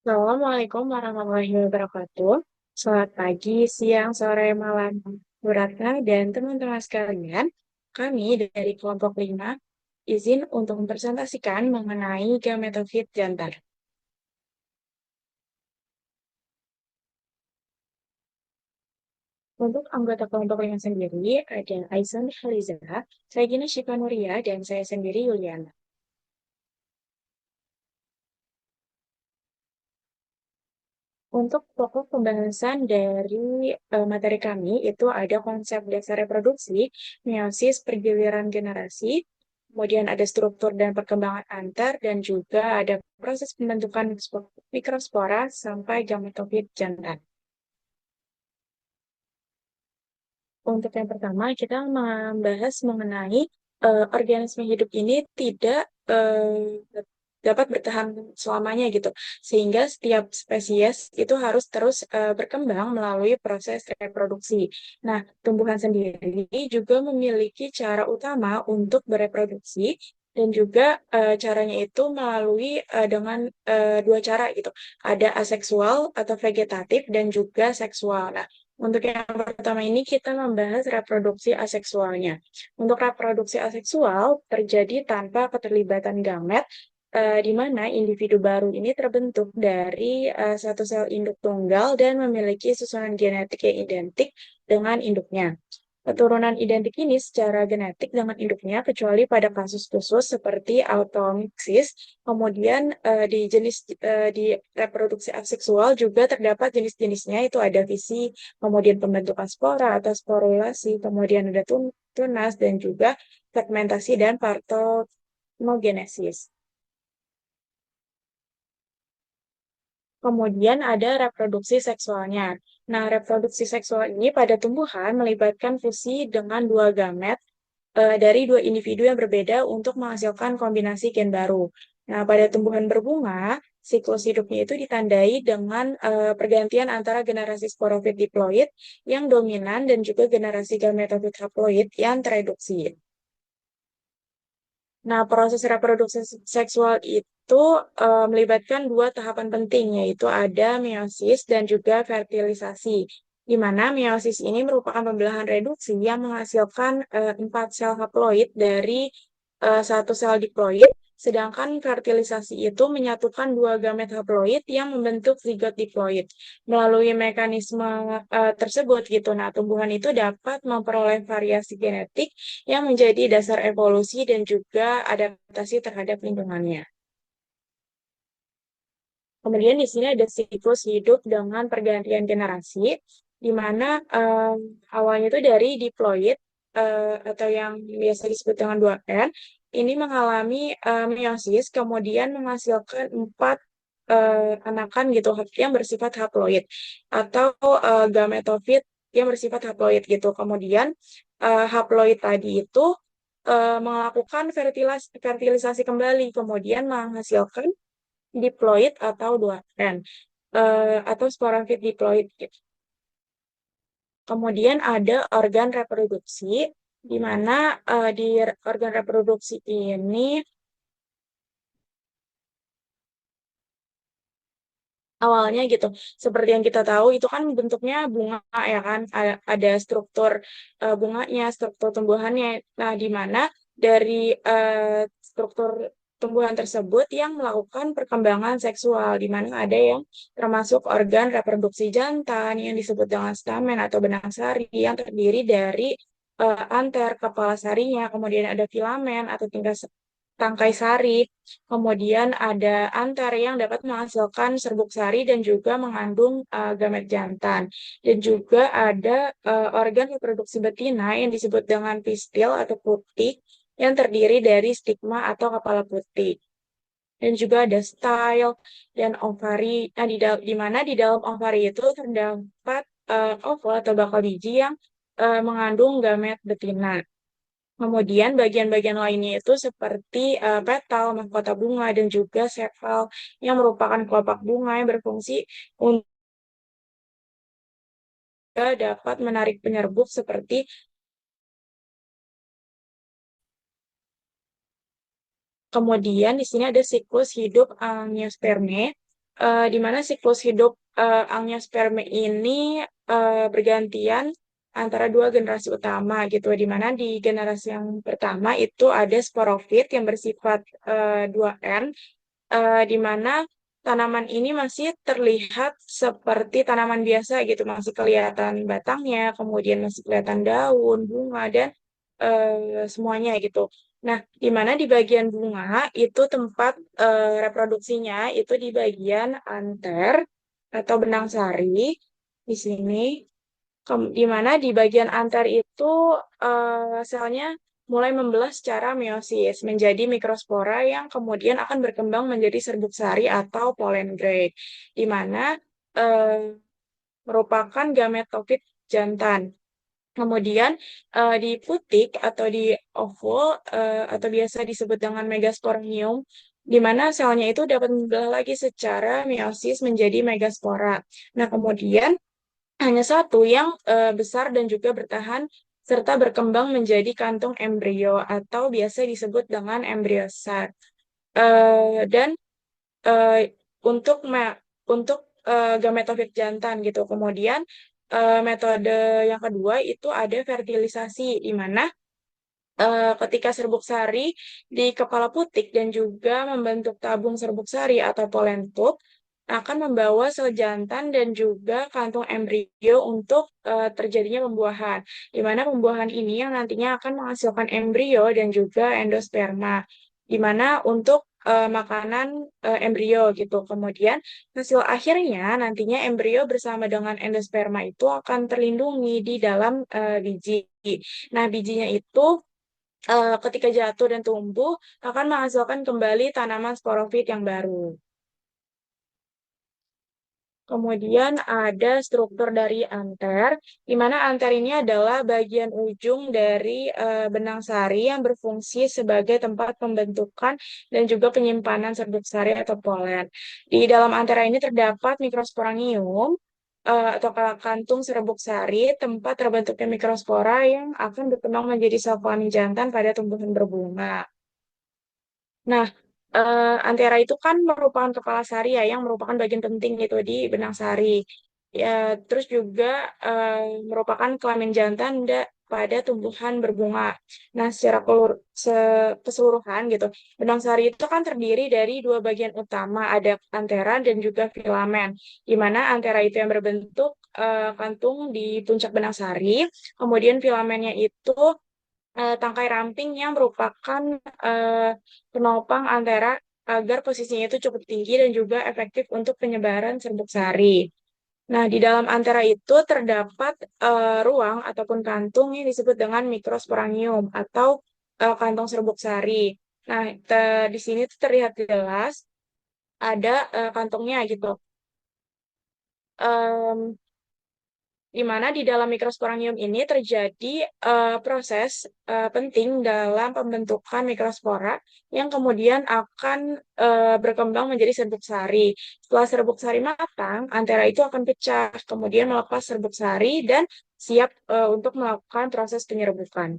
Assalamualaikum warahmatullahi wabarakatuh. Selamat pagi, siang, sore, malam, Bu Ratna dan teman-teman sekalian. Kami dari kelompok 5 izin untuk mempresentasikan mengenai gametofit jantan. Untuk anggota kelompok 5 sendiri ada Aisan Haliza, Regina Shipanuria, dan saya sendiri Yuliana. Untuk pokok pembahasan dari materi kami itu ada konsep dasar reproduksi, meiosis, pergiliran generasi, kemudian ada struktur dan perkembangan antar, dan juga ada proses pembentukan mikrospora sampai gametofit jantan. Untuk yang pertama, kita membahas mengenai organisme hidup ini tidak dapat bertahan selamanya gitu. Sehingga setiap spesies itu harus terus berkembang melalui proses reproduksi. Nah, tumbuhan sendiri juga memiliki cara utama untuk bereproduksi dan juga caranya itu melalui dengan dua cara gitu. Ada aseksual atau vegetatif dan juga seksual. Nah, untuk yang pertama ini kita membahas reproduksi aseksualnya. Untuk reproduksi aseksual terjadi tanpa keterlibatan gamet, di mana individu baru ini terbentuk dari satu sel induk tunggal dan memiliki susunan genetik yang identik dengan induknya. Keturunan identik ini secara genetik dengan induknya kecuali pada kasus khusus seperti automiksis. Kemudian di reproduksi aseksual juga terdapat jenis-jenisnya itu ada fisi, kemudian pembentukan spora atau sporulasi, kemudian ada tunas dan juga fragmentasi dan parthenogenesis. Kemudian ada reproduksi seksualnya. Nah, reproduksi seksual ini pada tumbuhan melibatkan fusi dengan dua gamet dari dua individu yang berbeda untuk menghasilkan kombinasi gen baru. Nah, pada tumbuhan berbunga, siklus hidupnya itu ditandai dengan pergantian antara generasi sporofit diploid yang dominan dan juga generasi gametofit haploid yang tereduksi. Nah, proses reproduksi seksual itu melibatkan dua tahapan penting, yaitu ada meiosis dan juga fertilisasi. Di mana meiosis ini merupakan pembelahan reduksi yang menghasilkan empat sel haploid dari satu sel diploid, sedangkan fertilisasi itu menyatukan dua gamet haploid yang membentuk zigot diploid. Melalui mekanisme tersebut gitu, nah tumbuhan itu dapat memperoleh variasi genetik yang menjadi dasar evolusi dan juga adaptasi terhadap lingkungannya. Kemudian di sini ada siklus hidup dengan pergantian generasi, di mana awalnya itu dari diploid atau yang biasa disebut dengan 2N, ini mengalami meiosis, kemudian menghasilkan empat anakan gitu yang bersifat haploid atau gametofit yang bersifat haploid gitu. Kemudian haploid tadi itu melakukan fertilisasi kembali, kemudian menghasilkan diploid atau 2N atau sporangiit diploid gitu. Kemudian ada organ reproduksi, di mana di organ reproduksi ini awalnya gitu, seperti yang kita tahu itu kan bentuknya bunga ya kan, ada struktur bunganya, struktur tumbuhannya. Nah, di mana dari struktur tumbuhan tersebut yang melakukan perkembangan seksual, di mana ada yang termasuk organ reproduksi jantan yang disebut dengan stamen atau benang sari yang terdiri dari anter kepala sarinya, kemudian ada filamen atau tingkat tangkai sari. Kemudian ada antar yang dapat menghasilkan serbuk sari dan juga mengandung gamet jantan. Dan juga ada organ reproduksi betina yang disebut dengan pistil atau putik yang terdiri dari stigma atau kepala putih. Dan juga ada style dan ovari. Nah, di mana di dalam ovari itu terdapat oval atau bakal biji yang mengandung gamet betina. Kemudian bagian-bagian lainnya itu seperti petal, mahkota bunga, dan juga sepal yang merupakan kelopak bunga yang berfungsi untuk dapat menarik penyerbuk seperti kemudian di sini ada siklus hidup angiospermae. di mana siklus hidup angiosperma ini bergantian antara dua generasi utama gitu, di mana di generasi yang pertama itu ada sporofit yang bersifat 2N, di mana tanaman ini masih terlihat seperti tanaman biasa gitu, masih kelihatan batangnya, kemudian masih kelihatan daun, bunga, dan semuanya gitu. Nah, di mana di bagian bunga itu tempat reproduksinya itu di bagian anter atau benang sari di sini. Di mana di bagian anter itu selnya mulai membelah secara meiosis menjadi mikrospora yang kemudian akan berkembang menjadi serbuk sari atau pollen grain, di mana eh, merupakan gametofit jantan. Kemudian di putik atau di ovul atau biasa disebut dengan megasporium, di mana selnya itu dapat membelah lagi secara meiosis menjadi megaspora. Nah, kemudian hanya satu yang besar dan juga bertahan serta berkembang menjadi kantung embrio atau biasa disebut dengan embriosat. Dan eh, untuk untuk gametofit jantan gitu. Kemudian metode yang kedua itu ada fertilisasi, di mana ketika serbuk sari di kepala putik dan juga membentuk tabung serbuk sari atau pollen tube akan membawa sel jantan dan juga kantung embrio untuk terjadinya pembuahan. Di mana pembuahan ini yang nantinya akan menghasilkan embrio dan juga endosperma. Di mana untuk makanan embrio gitu. Kemudian hasil akhirnya nantinya embrio bersama dengan endosperma itu akan terlindungi di dalam biji. Nah, bijinya itu ketika jatuh dan tumbuh akan menghasilkan kembali tanaman sporofit yang baru. Kemudian ada struktur dari anter, di mana anter ini adalah bagian ujung dari benang sari yang berfungsi sebagai tempat pembentukan dan juga penyimpanan serbuk sari atau polen. Di dalam antera ini terdapat mikrosporangium atau kantung serbuk sari, tempat terbentuknya mikrospora yang akan berkembang menjadi sel kelamin jantan pada tumbuhan berbunga. Nah, Antera itu kan merupakan kepala sari ya, yang merupakan bagian penting gitu di benang sari. Ya, terus juga merupakan kelamin jantan pada tumbuhan berbunga. Nah, secara keseluruhan gitu, benang sari itu kan terdiri dari dua bagian utama, ada antera dan juga filamen. Di mana antera itu yang berbentuk kantung di puncak benang sari, kemudian filamennya itu tangkai ramping yang merupakan eh, penopang antara agar posisinya itu cukup tinggi dan juga efektif untuk penyebaran serbuk sari. Nah, di dalam antara itu terdapat ruang ataupun kantung yang disebut dengan mikrosporangium atau kantong serbuk sari. Nah, di sini tuh terlihat jelas ada kantongnya gitu. Em, di mana di dalam mikrosporangium ini terjadi proses penting dalam pembentukan mikrospora yang kemudian akan berkembang menjadi serbuk sari. Setelah serbuk sari matang, antera itu akan pecah, kemudian melepas serbuk sari dan siap untuk melakukan proses penyerbukan.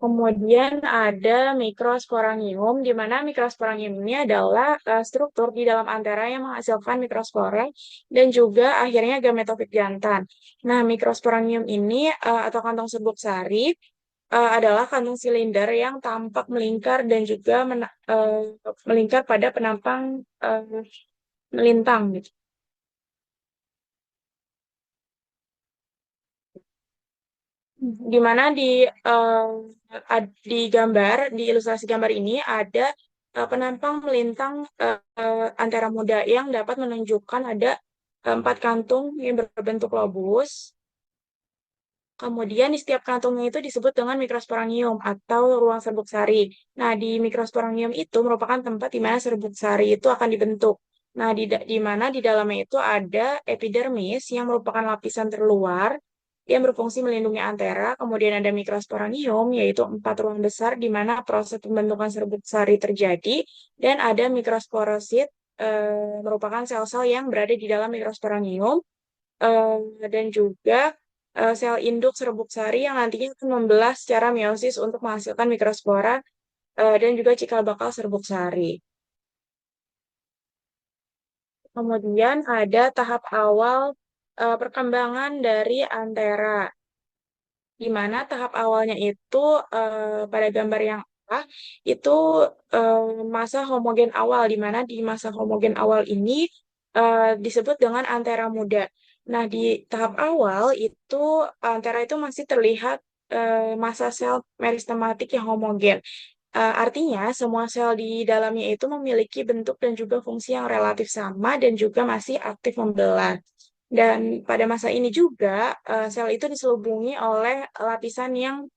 Kemudian ada mikrosporangium, di mana mikrosporangium ini adalah struktur di dalam antera yang menghasilkan mikrospora dan juga akhirnya gametofit jantan. Nah, mikrosporangium ini atau kantong serbuk sari adalah kantong silinder yang tampak melingkar dan juga melingkar pada penampang melintang gitu. Di mana eh, di gambar, di ilustrasi gambar ini ada penampang melintang antara muda yang dapat menunjukkan ada empat kantung yang berbentuk lobus. Kemudian di setiap kantungnya itu disebut dengan mikrosporangium atau ruang serbuk sari. Nah, di mikrosporangium itu merupakan tempat di mana serbuk sari itu akan dibentuk. Nah, di mana di dalamnya itu ada epidermis yang merupakan lapisan terluar yang berfungsi melindungi antera. Kemudian ada mikrosporangium, yaitu empat ruang besar di mana proses pembentukan serbuk sari terjadi. Dan ada mikrosporosit, merupakan sel-sel yang berada di dalam mikrosporangium dan juga sel induk serbuk sari yang nantinya akan membelah secara meiosis untuk menghasilkan mikrospora dan juga cikal bakal serbuk sari. Kemudian ada tahap awal perkembangan dari antera, di mana tahap awalnya itu pada gambar yang A itu eh, masa homogen awal, di mana di masa homogen awal ini disebut dengan antera muda. Nah, di tahap awal itu antera itu masih terlihat masa sel meristematik yang homogen. Artinya, semua sel di dalamnya itu memiliki bentuk dan juga fungsi yang relatif sama dan juga masih aktif membelah. Dan pada masa ini juga, sel itu diselubungi oleh lapisan yang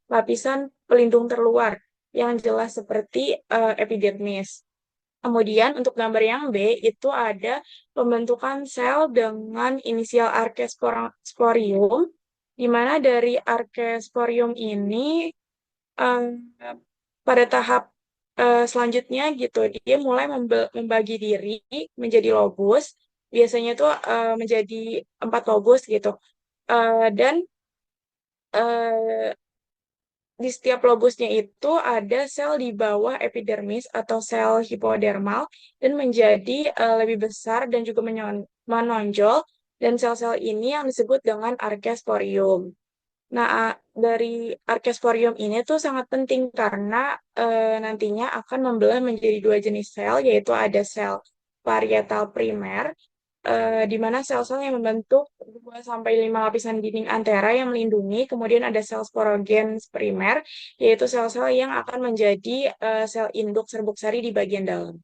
lapisan pelindung terluar yang jelas seperti epidermis. Kemudian untuk gambar yang B itu ada pembentukan sel dengan inisial arkesporium, di mana dari arkesporium ini eh, pada tahap selanjutnya gitu dia mulai membagi diri menjadi lobus, biasanya itu menjadi 4 lobus gitu. Dan eh, di setiap lobusnya itu ada sel di bawah epidermis atau sel hipodermal dan menjadi lebih besar dan juga menonjol, dan sel-sel ini yang disebut dengan arkesporium. Nah, dari arkesporium ini tuh sangat penting karena nantinya akan membelah menjadi 2 jenis sel, yaitu ada sel parietal primer, di mana sel-sel yang membentuk 2 sampai 5 lapisan dinding antera yang melindungi, kemudian ada sel sporogens primer, yaitu sel-sel yang akan menjadi sel induk serbuk sari di bagian dalam.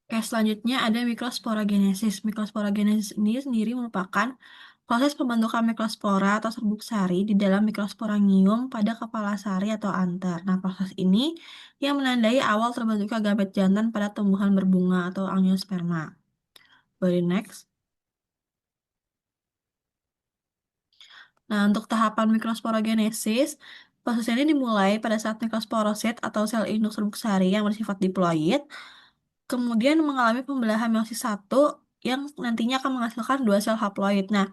Oke, selanjutnya ada mikrosporogenesis. Mikrosporogenesis ini sendiri merupakan proses pembentukan mikrospora atau serbuk sari di dalam mikrosporangium pada kepala sari atau anter. Nah, proses ini yang menandai awal terbentuknya gamet jantan pada tumbuhan berbunga atau angiosperma. Body next. Nah, untuk tahapan mikrosporogenesis, proses ini dimulai pada saat mikrosporosit atau sel induk serbuk sari yang bersifat diploid kemudian mengalami pembelahan meiosis satu yang nantinya akan menghasilkan 2 sel haploid. Nah,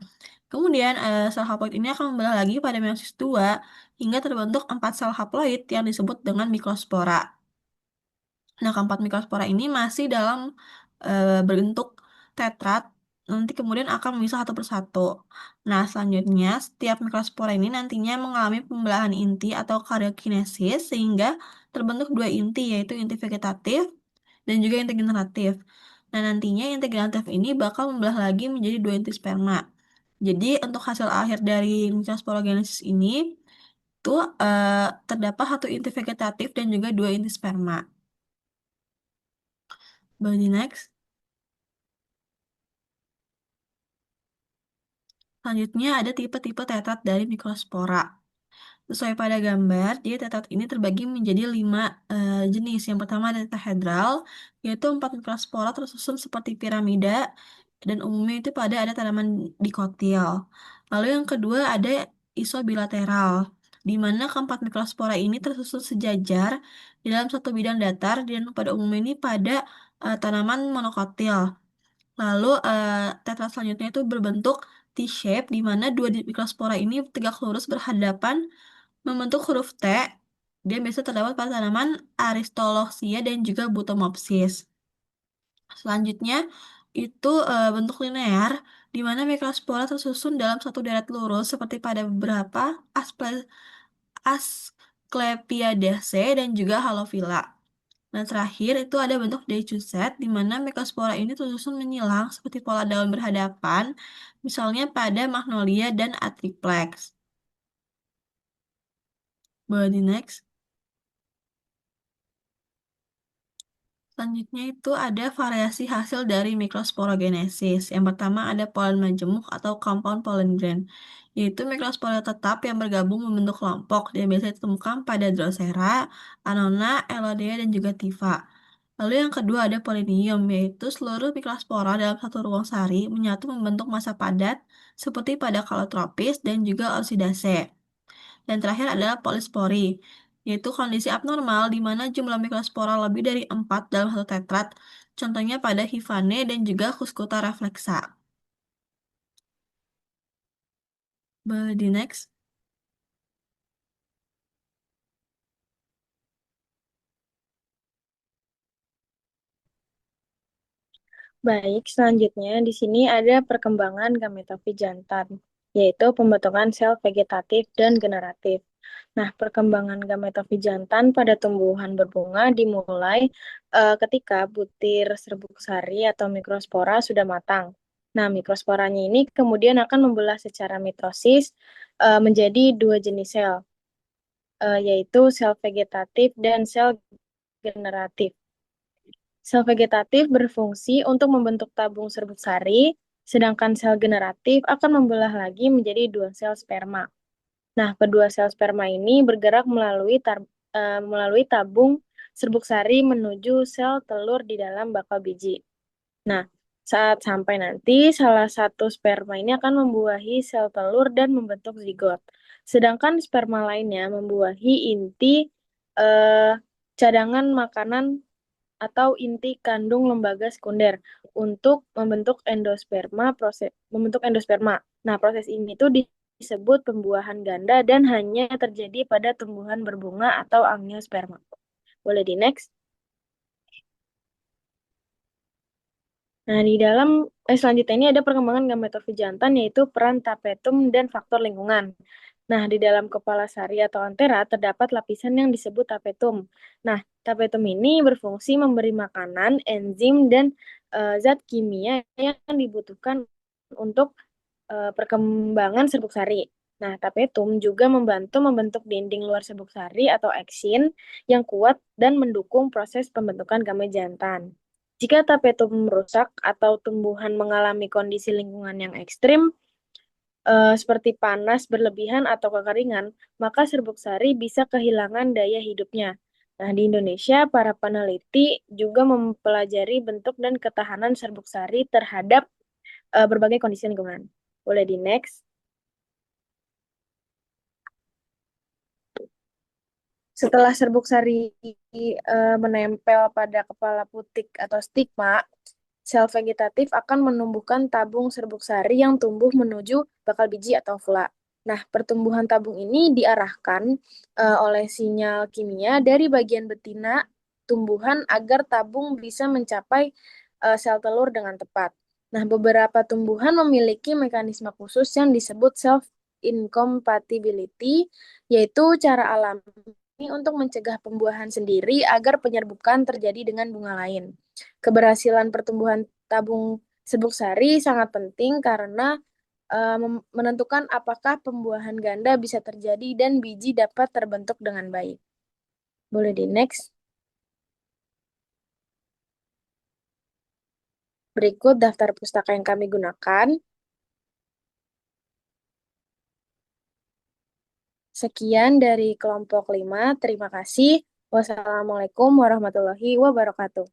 kemudian sel haploid ini akan membelah lagi pada meiosis 2 hingga terbentuk 4 sel haploid yang disebut dengan mikrospora. Nah, keempat mikrospora ini masih dalam bentuk tetrat, nanti kemudian akan memisah satu persatu. Nah, selanjutnya setiap mikrospora ini nantinya mengalami pembelahan inti atau karyokinesis sehingga terbentuk 2 inti, yaitu inti vegetatif dan juga inti generatif. Nah, nantinya inti generatif ini bakal membelah lagi menjadi 2 inti sperma. Jadi, untuk hasil akhir dari mikrosporogenesis ini tuh terdapat 1 inti vegetatif dan juga 2 inti sperma. Body next. Selanjutnya ada tipe-tipe tetrat dari mikrospora. Sesuai pada gambar, jadi tetrat ini terbagi menjadi 5 jenis. Yang pertama ada tetrahedral, yaitu 4 mikrospora tersusun seperti piramida, dan umumnya itu pada ada tanaman dikotil. Lalu yang kedua ada isobilateral, di mana keempat mikrospora ini tersusun sejajar di dalam satu bidang datar, dan pada umumnya ini pada tanaman monokotil. Lalu tetrat selanjutnya itu berbentuk T-shape, di mana 2 mikrospora ini tegak lurus berhadapan membentuk huruf T. Dia biasa terdapat pada tanaman Aristolochia dan juga Butomopsis. Selanjutnya itu bentuk linear, di mana mikrospora tersusun dalam satu deret lurus seperti pada beberapa Asclepiadaceae dan juga Halophila. Nah, terakhir itu ada bentuk decuset, di mana mikrospora ini tersusun menyilang seperti pola daun berhadapan, misalnya pada Magnolia dan Atriplex. Body next. Selanjutnya itu ada variasi hasil dari mikrosporogenesis. Yang pertama ada polen majemuk atau compound pollen grain, yaitu mikrospora tetap yang bergabung membentuk kelompok dan biasanya ditemukan pada Drosera, Annona, Elodea, dan juga Tiva. Lalu yang kedua ada polinium, yaitu seluruh mikrospora dalam satu ruang sari menyatu membentuk massa padat seperti pada kalotropis dan juga orsidase. Dan terakhir adalah polispori, yaitu kondisi abnormal di mana jumlah mikrospora lebih dari 4 dalam satu tetrat, contohnya pada Hivane dan juga Cuscuta reflexa. Di next. Baik, selanjutnya di sini ada perkembangan gametofi jantan, yaitu pembentukan sel vegetatif dan generatif. Nah, perkembangan gametofi jantan pada tumbuhan berbunga dimulai ketika butir serbuk sari atau mikrospora sudah matang. Nah, mikrosporanya ini kemudian akan membelah secara mitosis menjadi dua jenis sel, yaitu sel vegetatif dan sel generatif. Sel vegetatif berfungsi untuk membentuk tabung serbuk sari, sedangkan sel generatif akan membelah lagi menjadi dua sel sperma. Nah, kedua sel sperma ini bergerak melalui tabung serbuk sari menuju sel telur di dalam bakal biji. Nah, saat sampai nanti, salah satu sperma ini akan membuahi sel telur dan membentuk zigot. Sedangkan sperma lainnya membuahi inti eh, cadangan makanan atau inti kandung lembaga sekunder untuk membentuk endosperma. Nah, proses ini tuh disebut pembuahan ganda dan hanya terjadi pada tumbuhan berbunga atau angiosperma. Boleh di next. Nah, selanjutnya ini ada perkembangan gametofi jantan yaitu peran tapetum dan faktor lingkungan. Nah, di dalam kepala sari atau antera terdapat lapisan yang disebut tapetum. Nah, tapetum ini berfungsi memberi makanan, enzim, dan zat kimia yang dibutuhkan untuk perkembangan serbuk sari. Nah, tapetum juga membantu membentuk dinding luar serbuk sari atau eksin yang kuat dan mendukung proses pembentukan gamete jantan. Jika tapetum merusak atau tumbuhan mengalami kondisi lingkungan yang ekstrim, seperti panas berlebihan atau kekeringan, maka serbuk sari bisa kehilangan daya hidupnya. Nah, di Indonesia, para peneliti juga mempelajari bentuk dan ketahanan serbuk sari terhadap berbagai kondisi lingkungan. Boleh di next. Setelah serbuk sari menempel pada kepala putik atau stigma, sel vegetatif akan menumbuhkan tabung serbuk sari yang tumbuh menuju bakal biji atau ovula. Nah, pertumbuhan tabung ini diarahkan oleh sinyal kimia dari bagian betina tumbuhan agar tabung bisa mencapai sel telur dengan tepat. Nah, beberapa tumbuhan memiliki mekanisme khusus yang disebut self incompatibility, yaitu cara alami untuk mencegah pembuahan sendiri agar penyerbukan terjadi dengan bunga lain. Keberhasilan pertumbuhan tabung serbuk sari sangat penting karena menentukan apakah pembuahan ganda bisa terjadi dan biji dapat terbentuk dengan baik. Boleh di next. Berikut daftar pustaka yang kami gunakan. Sekian dari kelompok 5. Terima kasih. Wassalamualaikum warahmatullahi wabarakatuh.